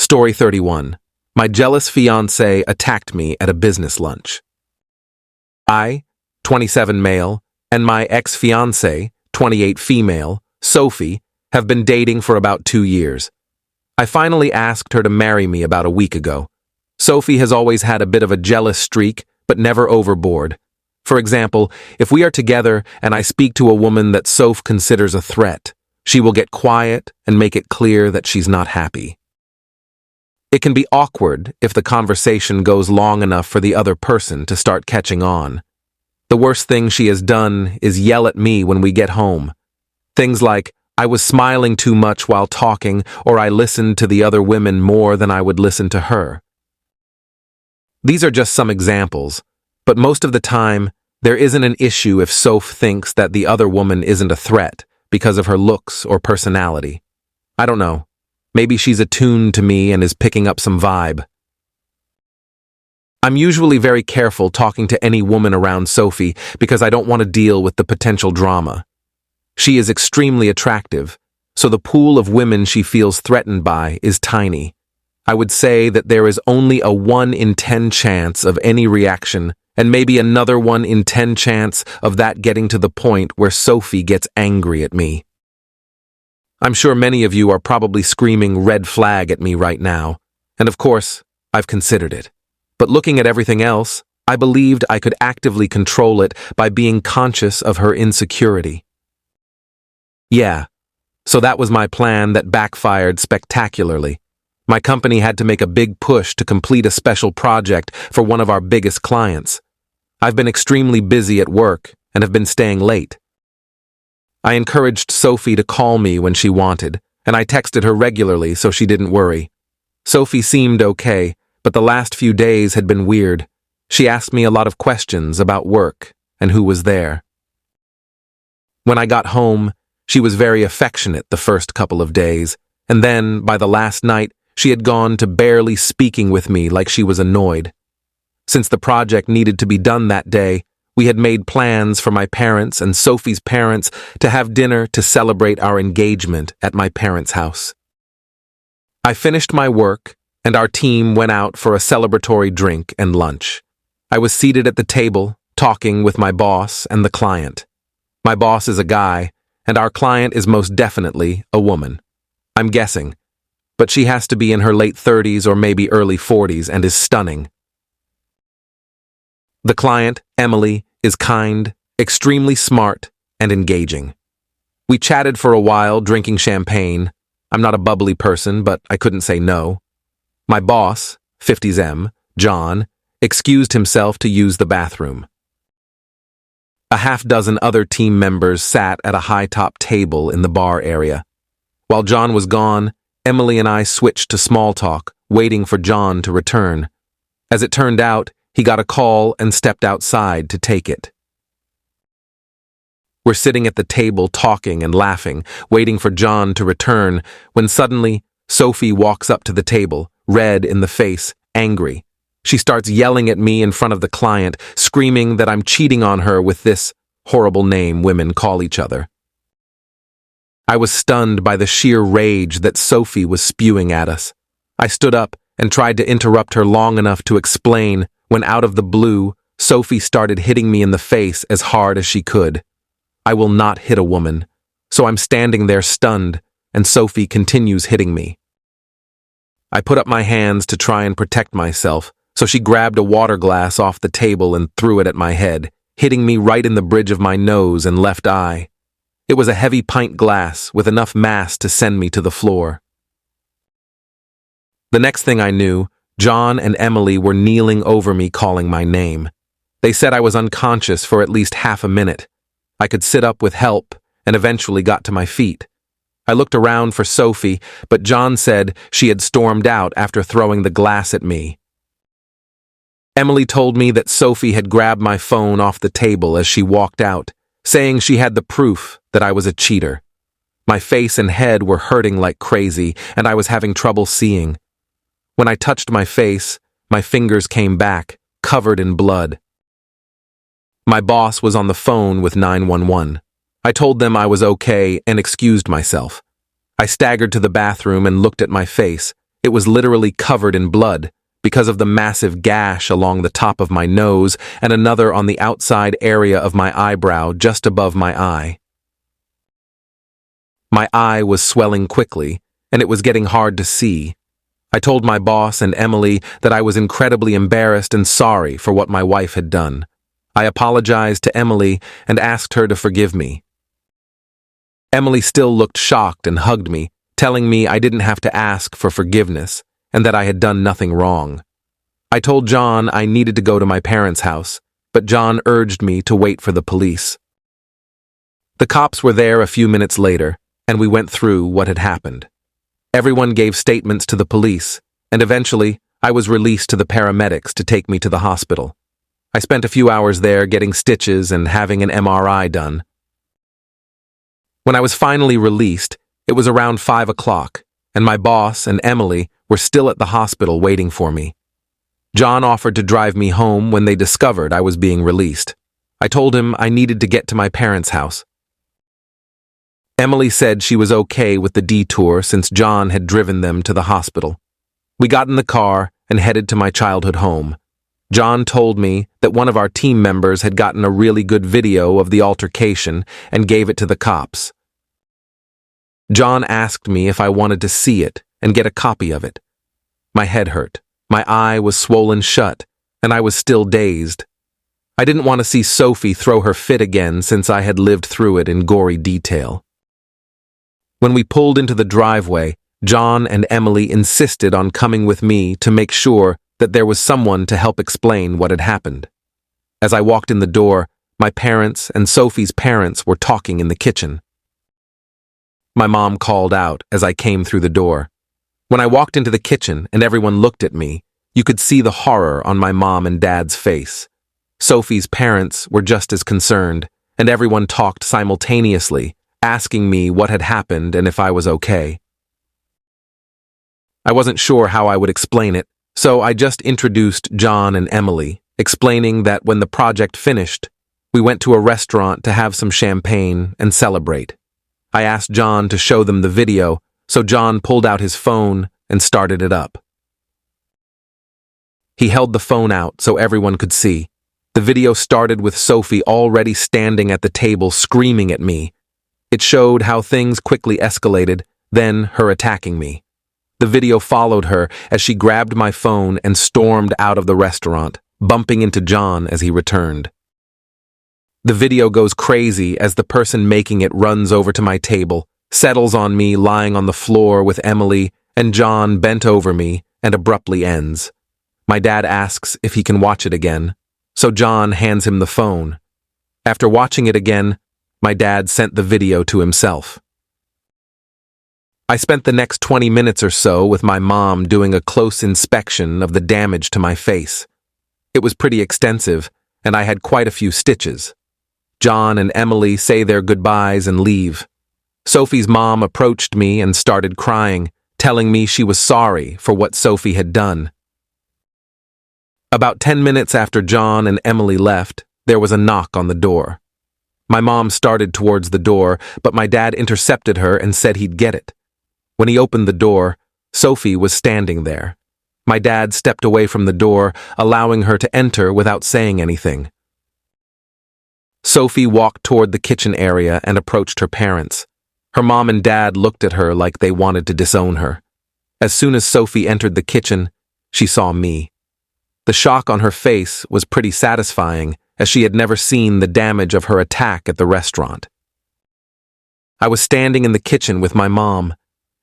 Story 31. My jealous fiancé attacked me at a business lunch. I, 27 male, and my ex-fiancée, 28 female, Sophie, have been dating for about 2 years. I finally asked her to marry me about a week ago. Sophie has always had a bit of a jealous streak, but never overboard. For example, if we are together and I speak to a woman that Soph considers a threat, she will get quiet and make it clear that she's not happy. It can be awkward if the conversation goes long enough for the other person to start catching on. The worst thing she has done is yell at me when we get home. Things like, I was smiling too much while talking, or I listened to the other women more than I would listen to her. These are just some examples, but most of the time, there isn't an issue if Soph thinks that the other woman isn't a threat because of her looks or personality. I don't know. Maybe she's attuned to me and is picking up some vibe. I'm usually very careful talking to any woman around Sophie because I don't want to deal with the potential drama. She is extremely attractive, so the pool of women she feels threatened by is tiny. I would say that there is only a 1 in 10 chance of any reaction, and maybe another 1 in 10 chance of that getting to the point where Sophie gets angry at me. I'm sure many of you are probably screaming red flag at me right now, and of course, I've considered it. But looking at everything else, I believed I could actively control it by being conscious of her insecurity. Yeah, so that was my plan that backfired spectacularly. My company had to make a big push to complete a special project for one of our biggest clients. I've been extremely busy at work and have been staying late. I encouraged Sophie to call me when she wanted, and I texted her regularly so she didn't worry. Sophie seemed okay, but the last few days had been weird. She asked me a lot of questions about work and who was there. When I got home, she was very affectionate the first couple of days, and then, by the last night, she had gone to barely speaking with me like she was annoyed. Since the project needed to be done that day, we had made plans for my parents and Sophie's parents to have dinner to celebrate our engagement at my parents' house. I finished my work, and our team went out for a celebratory drink and lunch. I was seated at the table, talking with my boss and the client. My boss is a guy, and our client is most definitely a woman. I'm guessing, but she has to be in her late 30s or maybe early 40s and is stunning. The client, Emily, is kind, extremely smart, and engaging. We chatted for a while, drinking champagne. I'm not a bubbly person, but I couldn't say no. My boss, 50s M, John, excused himself to use the bathroom. A half-dozen other team members sat at a high-top table in the bar area. While John was gone, Emily and I switched to small talk, waiting for John to return. As it turned out, he got a call and stepped outside to take it. We're sitting at the table talking and laughing, waiting for John to return, when suddenly Sophie walks up to the table, red in the face, angry. She starts yelling at me in front of the client, screaming that I'm cheating on her with this horrible name women call each other. I was stunned by the sheer rage that Sophie was spewing at us. I stood up and tried to interrupt her long enough to explain when out of the blue, Sophie started hitting me in the face as hard as she could. I will not hit a woman, so I'm standing there stunned, and Sophie continues hitting me. I put up my hands to try and protect myself, so she grabbed a water glass off the table and threw it at my head, hitting me right in the bridge of my nose and left eye. It was a heavy pint glass with enough mass to send me to the floor. The next thing I knew, John and Emily were kneeling over me calling my name. They said I was unconscious for at least half a minute. I could sit up with help and eventually got to my feet. I looked around for Sophie, but John said she had stormed out after throwing the glass at me. Emily told me that Sophie had grabbed my phone off the table as she walked out, saying she had the proof that I was a cheater. My face and head were hurting like crazy, and I was having trouble seeing. When I touched my face, my fingers came back, covered in blood. My boss was on the phone with 911. I told them I was okay and excused myself. I staggered to the bathroom and looked at my face. It was literally covered in blood because of the massive gash along the top of my nose and another on the outside area of my eyebrow just above my eye. My eye was swelling quickly, and it was getting hard to see. I told my boss and Emily that I was incredibly embarrassed and sorry for what my wife had done. I apologized to Emily and asked her to forgive me. Emily still looked shocked and hugged me, telling me I didn't have to ask for forgiveness and that I had done nothing wrong. I told John I needed to go to my parents' house, but John urged me to wait for the police. The cops were there a few minutes later, and we went through what had happened. Everyone gave statements to the police, and eventually I was released to the paramedics to take me to the hospital. I spent a few hours there getting stitches and having an MRI done. When I was finally released, it was around 5 o'clock, and my boss and Emily were still at the hospital waiting for me. John offered to drive me home when they discovered I was being released. I told him I needed to get to my parents' house. Emily said she was okay with the detour since John had driven them to the hospital. We got in the car and headed to my childhood home. John told me that one of our team members had gotten a really good video of the altercation and gave it to the cops. John asked me if I wanted to see it and get a copy of it. My head hurt, my eye was swollen shut, and I was still dazed. I didn't want to see Sophie throw her fit again since I had lived through it in gory detail. When we pulled into the driveway, John and Emily insisted on coming with me to make sure that there was someone to help explain what had happened. As I walked in the door, my parents and Sophie's parents were talking in the kitchen. My mom called out as I came through the door. When I walked into the kitchen and everyone looked at me, you could see the horror on my mom and dad's face. Sophie's parents were just as concerned, and everyone talked simultaneously, asking me what had happened and if I was okay. I wasn't sure how I would explain it, so I just introduced John and Emily, explaining that when the project finished, we went to a restaurant to have some champagne and celebrate. I asked John to show them the video, so John pulled out his phone and started it up. He held the phone out so everyone could see. The video started with Sophie already standing at the table screaming at me. It showed how things quickly escalated, then her attacking me. The video followed her as she grabbed my phone and stormed out of the restaurant, bumping into John as he returned. The video goes crazy as the person making it runs over to my table, settles on me lying on the floor with Emily and John bent over me, and abruptly ends. My dad asks if he can watch it again, so John hands him the phone. After watching it again, my dad sent the video to himself. I spent the next 20 minutes or so with my mom doing a close inspection of the damage to my face. It was pretty extensive, and I had quite a few stitches. John and Emily say their goodbyes and leave. Sophie's mom approached me and started crying, telling me she was sorry for what Sophie had done. About 10 minutes after John and Emily left, there was a knock on the door. My mom started towards the door, but my dad intercepted her and said he'd get it. When he opened the door, Sophie was standing there. My dad stepped away from the door, allowing her to enter without saying anything. Sophie walked toward the kitchen area and approached her parents. Her mom and dad looked at her like they wanted to disown her. As soon as Sophie entered the kitchen, she saw me. The shock on her face was pretty satisfying, as she had never seen the damage of her attack at the restaurant. I was standing in the kitchen with my mom.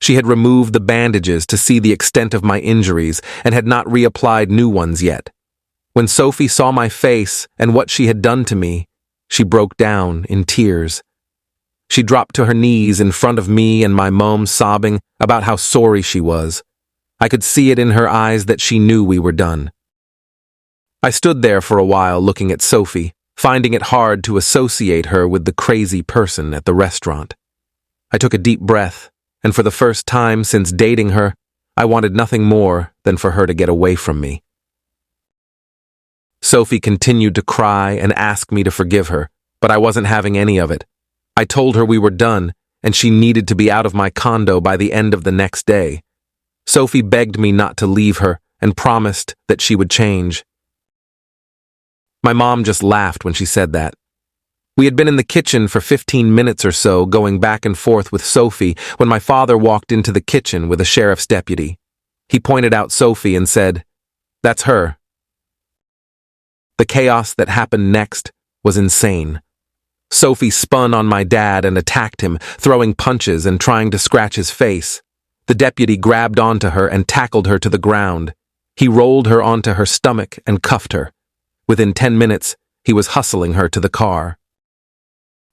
She had removed the bandages to see the extent of my injuries and had not reapplied new ones yet. When Sophie saw my face and what she had done to me, she broke down in tears. She dropped to her knees in front of me and my mom, sobbing about how sorry she was. I could see it in her eyes that she knew we were done. I stood there for a while looking at Sophie, finding it hard to associate her with the crazy person at the restaurant. I took a deep breath, and for the first time since dating her, I wanted nothing more than for her to get away from me. Sophie continued to cry and ask me to forgive her, but I wasn't having any of it. I told her we were done, and she needed to be out of my condo by the end of the next day. Sophie begged me not to leave her and promised that she would change. My mom just laughed when she said that. We had been in the kitchen for 15 minutes or so, going back and forth with Sophie, when my father walked into the kitchen with a sheriff's deputy. He pointed out Sophie and said, "That's her." The chaos that happened next was insane. Sophie spun on my dad and attacked him, throwing punches and trying to scratch his face. The deputy grabbed onto her and tackled her to the ground. He rolled her onto her stomach and cuffed her. Within 10 minutes, he was hustling her to the car.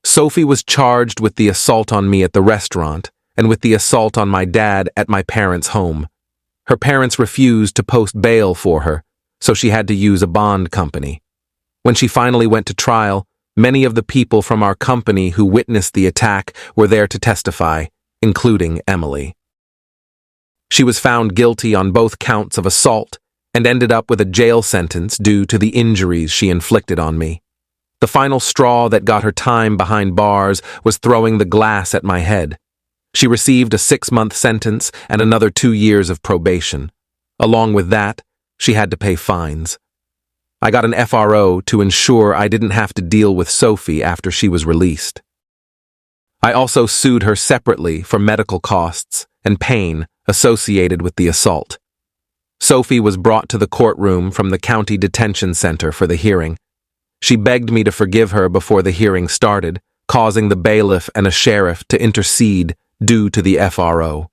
Sophie was charged with the assault on me at the restaurant and with the assault on my dad at my parents' home. Her parents refused to post bail for her, so she had to use a bond company. When she finally went to trial, many of the people from our company who witnessed the attack were there to testify, including Emily. She was found guilty on both counts of assault and ended up with a jail sentence due to the injuries she inflicted on me. The final straw that got her time behind bars was throwing the glass at my head. She received a 6-month sentence and another 2 years of probation. Along with that, she had to pay fines. I got an FRO to ensure I didn't have to deal with Sophie after she was released. I also sued her separately for medical costs and pain associated with the assault. Sophie was brought to the courtroom from the county detention center for the hearing. She begged me to forgive her before the hearing started, causing the bailiff and a sheriff to intercede due to the FRO.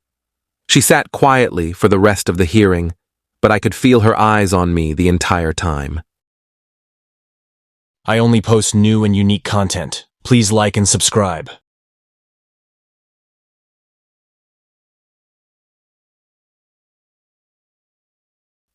She sat quietly for the rest of the hearing, but I could feel her eyes on me the entire time. I only post new and unique content. Please like and subscribe.